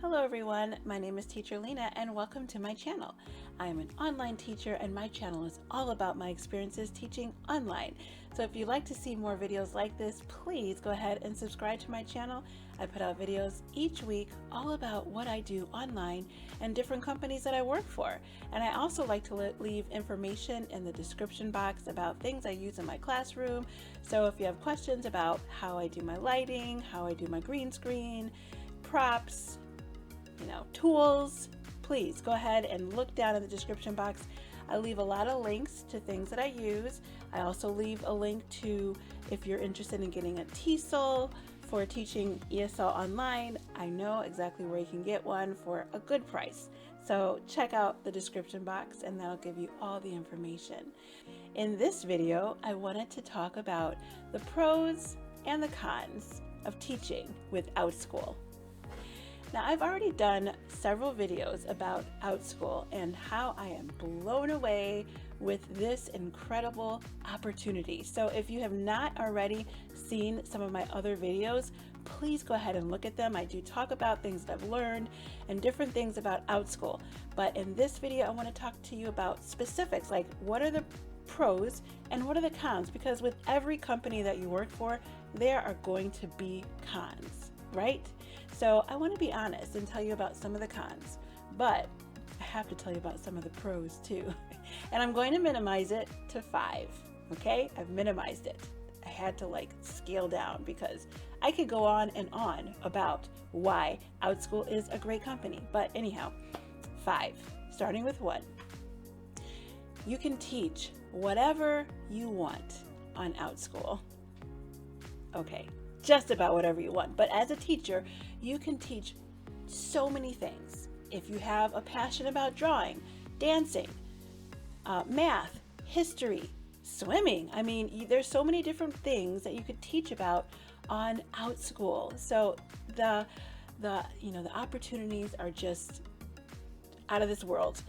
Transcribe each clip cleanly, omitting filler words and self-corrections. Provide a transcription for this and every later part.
Hello everyone, my name is Teacher Lena and welcome to my channel. I am an online teacher and my channel is all about my experiences teaching online. So if you'd like to see more videos like this, please go ahead and subscribe to my channel. I put out videos each week all about what I do online and different companies that I work for. And I also like to leave information in the description box about things I use in my classroom. So if you have questions about how I do my lighting, how I do my green screen, props, tools, please go ahead and look down in the description box. I leave a lot of links to things that I use. I also leave a link to if you're interested in getting a TESOL for teaching ESL online. I know exactly where you can get one for a good price. So check out the description box and that'll give you all the information. In this video, I wanted to talk about the pros and the cons of teaching with Outschool. Now, I've already done several videos about Outschool and how I am blown away with this incredible opportunity. So if you have not already seen some of my other videos, please go ahead and look at them. I do talk about things that I've learned and different things about Outschool. But in this video, I want to talk to you about specifics, like what are the pros and what are the cons? Because with every company that you work for, there are going to be cons, right? So I want to be honest and tell you about some of the cons, but I have to tell you about some of the pros too. And I'm going to minimize it to 5, okay? I've minimized it. I had to scale down because I could go on and on about why Outschool is a great company. But anyhow, 5, starting with 1. You can teach whatever you want on Outschool. Okay. Just about whatever you want. But as a teacher, you can teach so many things. If you have a passion about drawing, dancing, math, history, swimming, I mean, there's so many different things that you could teach about on Outschool. So the opportunities are just out of this world,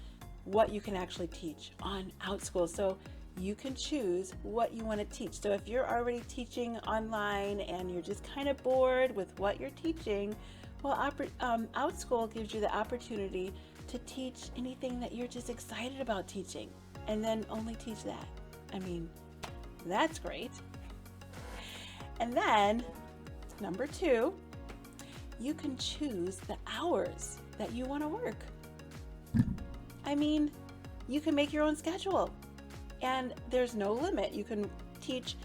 what you can actually teach on Outschool. So you can choose what you want to teach. So if you're already teaching online and you're just kind of bored with what you're teaching, well, Outschool gives you the opportunity to teach anything that you're just excited about teaching, and then only teach that. I mean, that's great. And then, number 2, you can choose the hours that you want to work. I mean, you can make your own schedule. And there's no limit. You can teach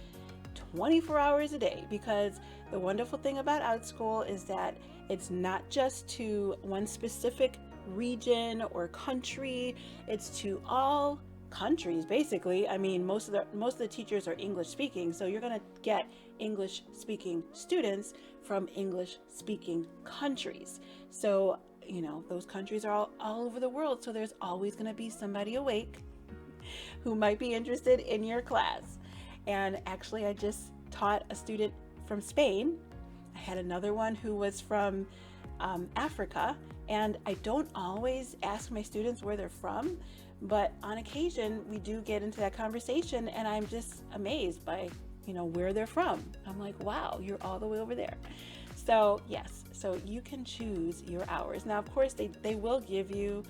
24 hours a day because the wonderful thing about Outschool is that it's not just to one specific region or country. It's to all countries, basically. I mean, most of the teachers are English speaking, so you're going to get English speaking students from English speaking countries. So, those countries are all over the world, so there's always going to be somebody awake who might be interested in your class. And actually, I just taught a student from Spain. I had another one who was from Africa, and I don't always ask my students where they're from, but on occasion we do get into that conversation and I'm just amazed by where they're from. I'm like, wow, you're all the way over there. So yes, so you can choose your hours. Now of course they will give you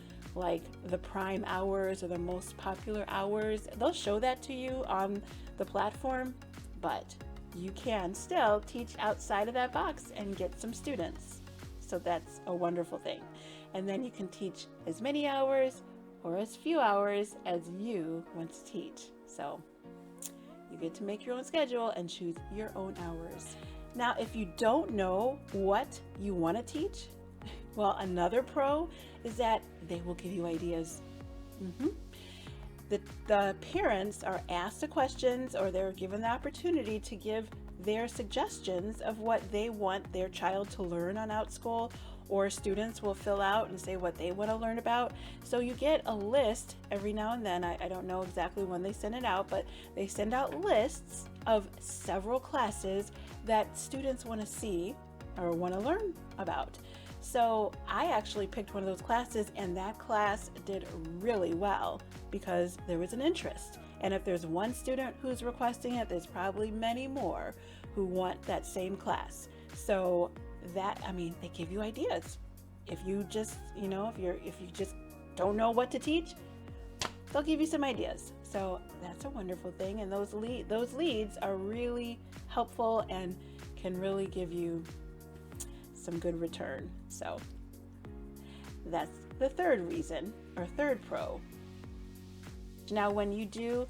the prime hours or the most popular hours. They'll show that to you on the platform, but you can still teach outside of that box and get some students. So that's a wonderful thing. And then you can teach as many hours or as few hours as you want to teach. So you get to make your own schedule and choose your own hours. Now, if you don't know what you want to teach, well, another pro is that they will give you ideas. The parents are asked the questions or they're given the opportunity to give their suggestions of what they want their child to learn on Outschool, or students will fill out and say what they want to learn about. So you get a list every now and then. I don't know exactly when they send it out, but they send out lists of several classes that students want to see or want to learn about. So I actually picked one of those classes and that class did really well because there was an interest. And if there's one student who's requesting it, there's probably many more who want that same class. So that, they give you ideas. if you just, if you just don't know what to teach, they'll give you some ideas. So that's a wonderful thing. And those leads are really helpful and can really give you some good return. So that's the third reason, or third pro. Now, when you do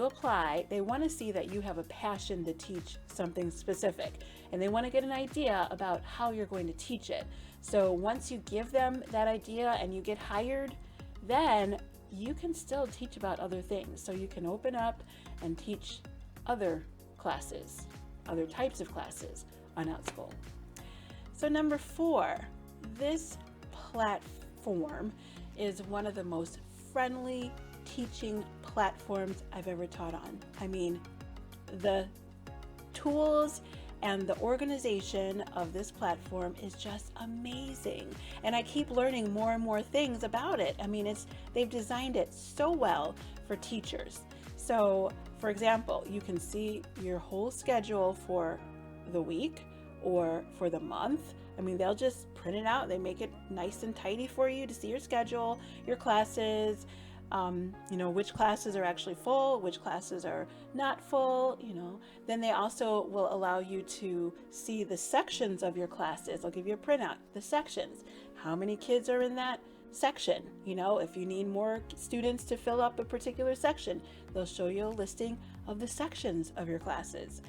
apply, they want to see that you have a passion to teach something specific, and they want to get an idea about how you're going to teach it. So once you give them that idea and you get hired, then you can still teach about other things. So you can open up and teach other classes, other types of classes on Outschool. So number 4, this platform is one of the most friendly teaching platforms I've ever taught on. I mean, the tools and the organization of this platform is just amazing. And I keep learning more and more things about it. I mean, they've designed it so well for teachers. So, for example, you can see your whole schedule for the week or for the month. I mean, they'll just print it out. They make it nice and tidy for you to see your schedule, your classes, which classes are actually full, which classes are not full, Then they also will allow you to see the sections of your classes. They'll give you a printout, the sections, how many kids are in that section. If you need more students to fill up a particular section, they'll show you a listing of the sections of your classes.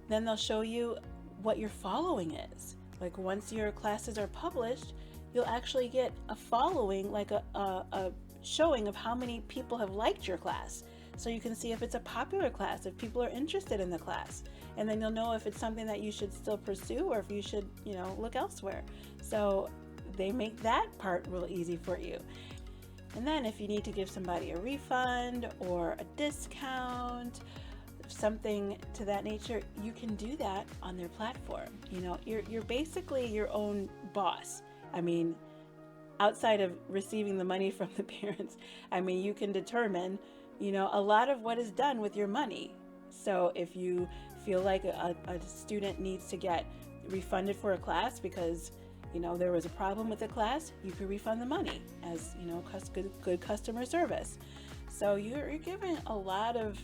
Then they'll show you what your following is. Like once your classes are published, you'll actually get a following, like a showing of how many people have liked your class. So you can see if it's a popular class, if people are interested in the class. And then you'll know if it's something that you should still pursue or if you should, look elsewhere. So they make that part real easy for you. And then if you need to give somebody a refund or a discount, something to that nature, you can do that on their platform. You're basically your own boss. I mean, outside of receiving the money from the parents, I mean, you can determine, a lot of what is done with your money. So if you feel like a student needs to get refunded for a class because, there was a problem with the class, you could refund the money as, good customer service. So you're given a lot of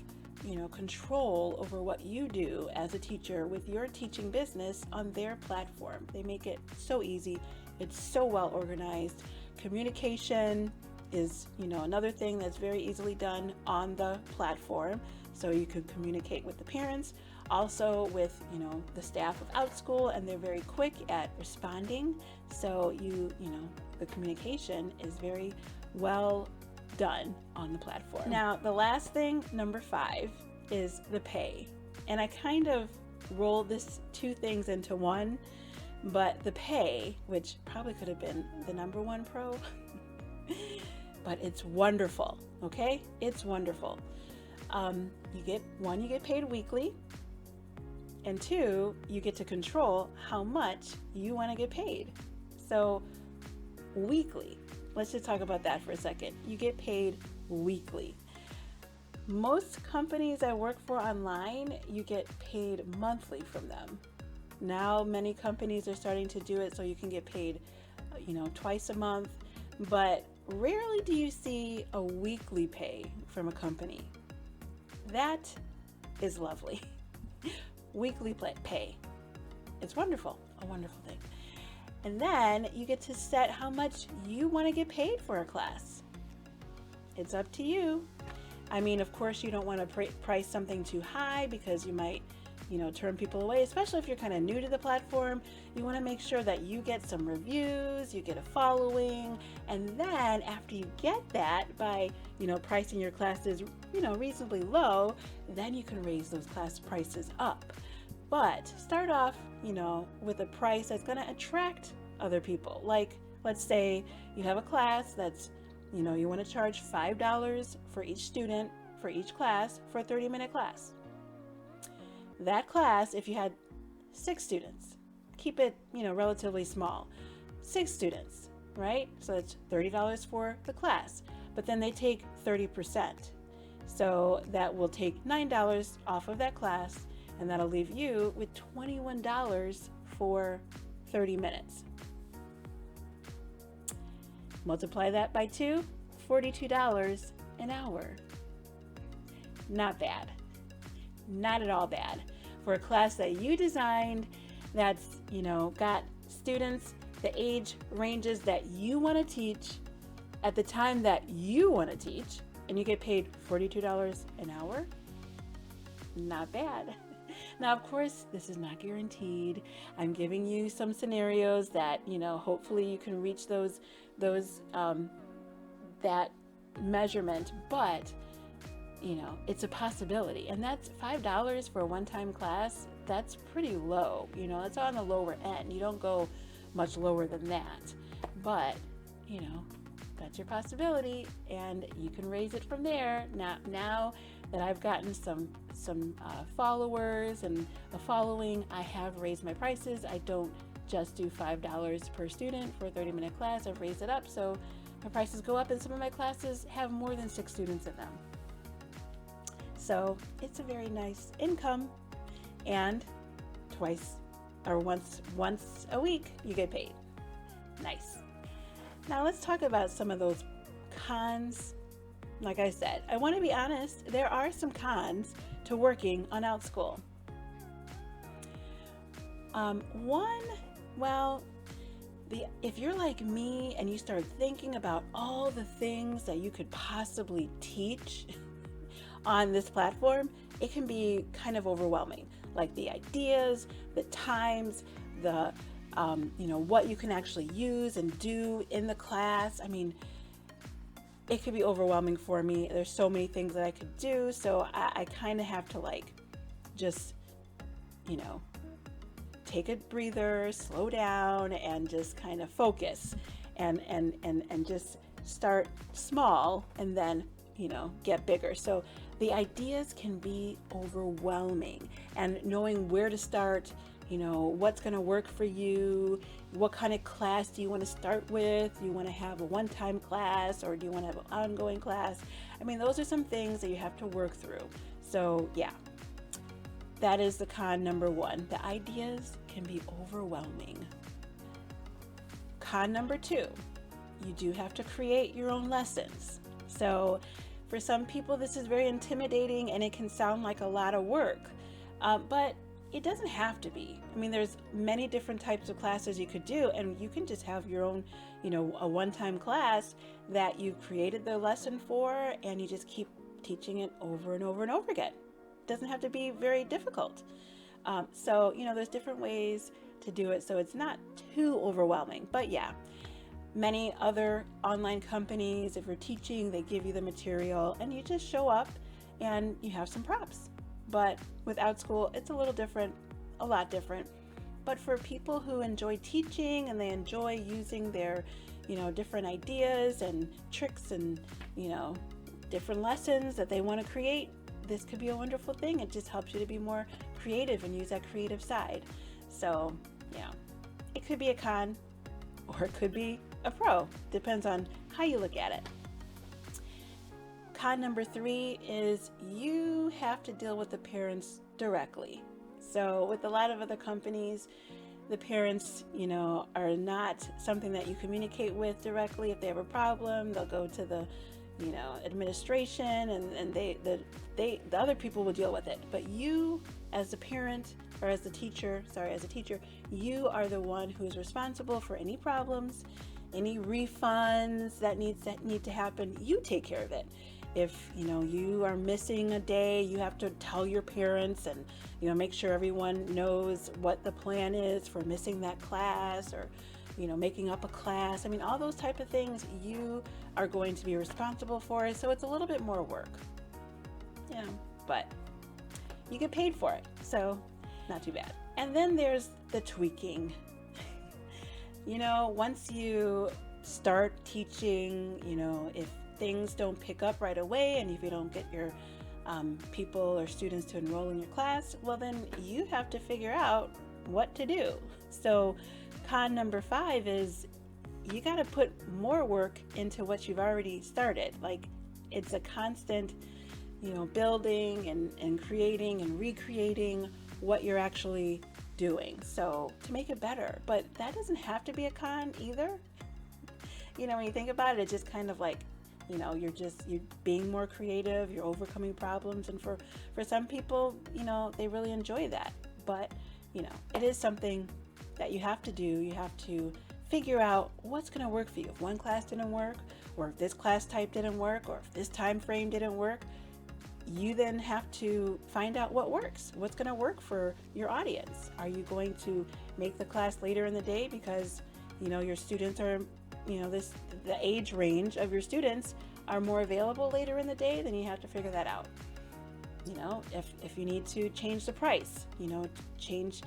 control over what you do as a teacher with your teaching business on their platform. They make it so easy. It's so well organized. Communication is, another thing that's very easily done on the platform. So you can communicate with the parents, also with, the staff of Outschool, and they're very quick at responding. So the communication is very well done on the platform. Now, the last thing, number 5, is the pay. And I kind of rolled this 2 things into one, but the pay, which probably could have been the number 1 pro, but it's wonderful, okay? It's wonderful. You get paid weekly, and 2, you get to control how much you want to get paid. So weekly, let's just talk about that for a second. You get paid weekly. Most companies I work for online, you get paid monthly from them. Now many companies are starting to do it so you can get paid, twice a month, but rarely do you see a weekly pay from a company. That is lovely. Weekly pay. It's wonderful, a wonderful thing. And then you get to set how much you want to get paid for a class. It's up to you. I mean, of course, you don't want to price something too high because you might, turn people away, especially if you're kind of new to the platform. You want to make sure that you get some reviews, you get a following, and then after you get that by, pricing your classes, reasonably low, then you can raise those class prices up. But start off, with a price that's going to attract other people. Like, let's say you have a class that's, you want to charge $5 for each student for each class for a 30-minute class. That class, if you had 6 students, keep it, relatively small. 6 students, right? So it's $30 for the class, but then they take 30%. So that will take $9 off of that class, and that'll leave you with $21 for 30 minutes. Multiply that by 2, $42 an hour. Not bad. Not at all bad. For a class that you designed, that's, got students the age ranges that you want to teach at the time that you want to teach, and you get paid $42 an hour. Not bad. Now, of course, this is not guaranteed. I'm giving you some scenarios that, hopefully you can reach that measurement, but it's a possibility. And that's $5 for a one-time class. That's pretty low. That's on the lower end. You don't go much lower than that, but that's your possibility, and you can raise it from there. Now that I've gotten some followers and a following, I have raised my prices. I don't just do $5 per student for a 30-minute class. I've raised it up, so my prices go up, and some of my classes have more than 6 students in them. So it's a very nice income, and once a week you get paid. Nice. Now let's talk about some of those cons. Like I said, I want to be honest, there are some cons to working on Outschool. If you're like me and you start thinking about all the things that you could possibly teach on this platform, it can be kind of overwhelming. Like the ideas, the times, the what you can actually use and do in the class. I mean, it could be overwhelming for me. There's so many things that I could do, so I kind of have to just take a breather, slow down, and just kind of focus and just start small and then get bigger. So the ideas can be overwhelming, and knowing where to start, what's going to work for you, what kind of class do you want to start with? Do you want to have a one-time class, or do you want to have an ongoing class? I mean, those are some things that you have to work through. So yeah, that is the con number 1. The ideas can be overwhelming. Con number 2, you do have to create your own lessons. So for some people, this is very intimidating and it can sound like a lot of work, but it doesn't have to be. I mean, there's many different types of classes you could do, and you can just have your own, a one-time class that you've created the lesson for, and you just keep teaching it over and over and over again. It doesn't have to be very difficult. So, there's different ways to do it, so it's not too overwhelming. But yeah, many other online companies, if you're teaching, they give you the material and you just show up and you have some props. But with Outschool, it's a little different, a lot different. But for people who enjoy teaching and they enjoy using their, different ideas and tricks and, different lessons that they want to create, this could be a wonderful thing. It just helps you to be more creative and use that creative side. So, yeah, it could be a con or it could be a pro. Depends on how you look at it. Con number 3 is you have to deal with the parents directly. So with a lot of other companies, the parents, are not something that you communicate with directly. If they have a problem, they'll go to the, administration, and the other people will deal with it. But you, as a parent, or as a teacher, you are the one who's responsible for any problems, any refunds that need to happen. You take care of it. If you are missing a day, you have to tell your parents and make sure everyone knows what the plan is for missing that class, or making up a class. I mean, all those type of things you are going to be responsible for. So it's a little bit more work, but you get paid for it, so not too bad. And then there's the tweaking. Once you start teaching, if things don't pick up right away, and if you don't get your people or students to enroll in your class, well, then you have to figure out what to do. So con number 5 is you got to put more work into what you've already started. Like, it's a constant, building and creating and recreating what you're actually doing, so to make it better. But that doesn't have to be a con either. You know, when you think about it, it's just kind of like, you know, you're being more creative, you're overcoming problems, and for some people, you know, they really enjoy that. But, you know, it is something that you have to do. You have to figure out what's going to work for you. If one class didn't work, or if this class type didn't work, or if this time frame didn't work, you then have to find out what works, what's going to work for your audience. Are you going to make the class later in the day because, you know, your students are, you know, the age range of your students are more available later in the day? Then you have to figure that out. You know, if you need to change the price, you know, change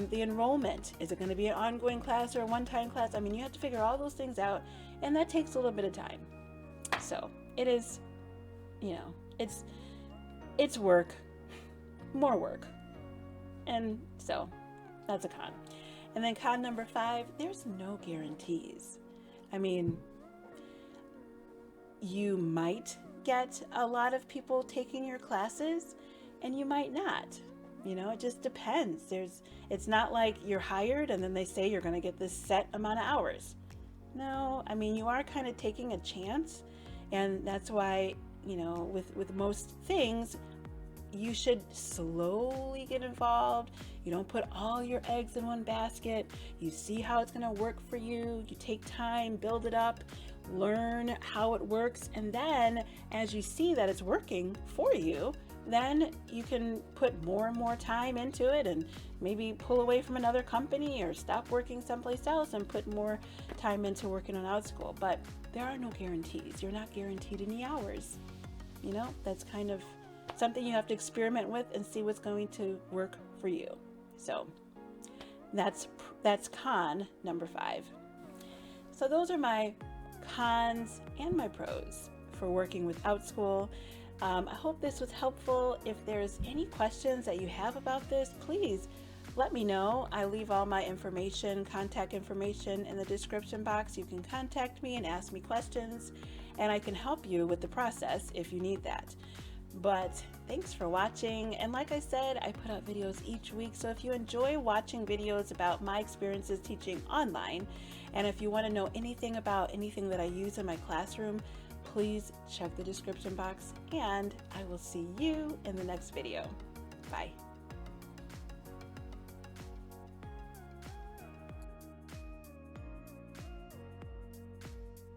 the enrollment. Is it going to be an ongoing class or a one-time class? I mean, you have to figure all those things out, and that takes a little bit of time. So it is, you know, it's work, more work. And so that's a con. And then con number 5, there's no guarantees. I mean, you might get a lot of people taking your classes and you might not. You know, it just depends. It's not like you're hired and then they say you're going to get this set amount of hours. No, I mean, you are kind of taking a chance, and that's why, you know, with most things, you should slowly get involved. You don't put all your eggs in one basket. You see how it's going to work for you. You take time, build it up, learn how it works, and then as you see that it's working for you, then you can put more and more time into it and maybe pull away from another company or stop working someplace else and put more time into working on Outschool. But there are no guarantees. You're not guaranteed any hours. You know, that's kind of something you have to experiment with and see what's going to work for you. So that's con number 5. So those are my cons and my pros for working with Outschool. I hope this was helpful. If there's any questions that you have about this, please let me know. I leave all my information, contact information in the description box. You can contact me and ask me questions, and I can help you with the process if you need that. But thanks for watching, and like I said, I put out videos each week, so if you enjoy watching videos about my experiences teaching online, and if you want to know anything about anything that I use in my classroom, please check the description box, and I will see you in the next video. Bye.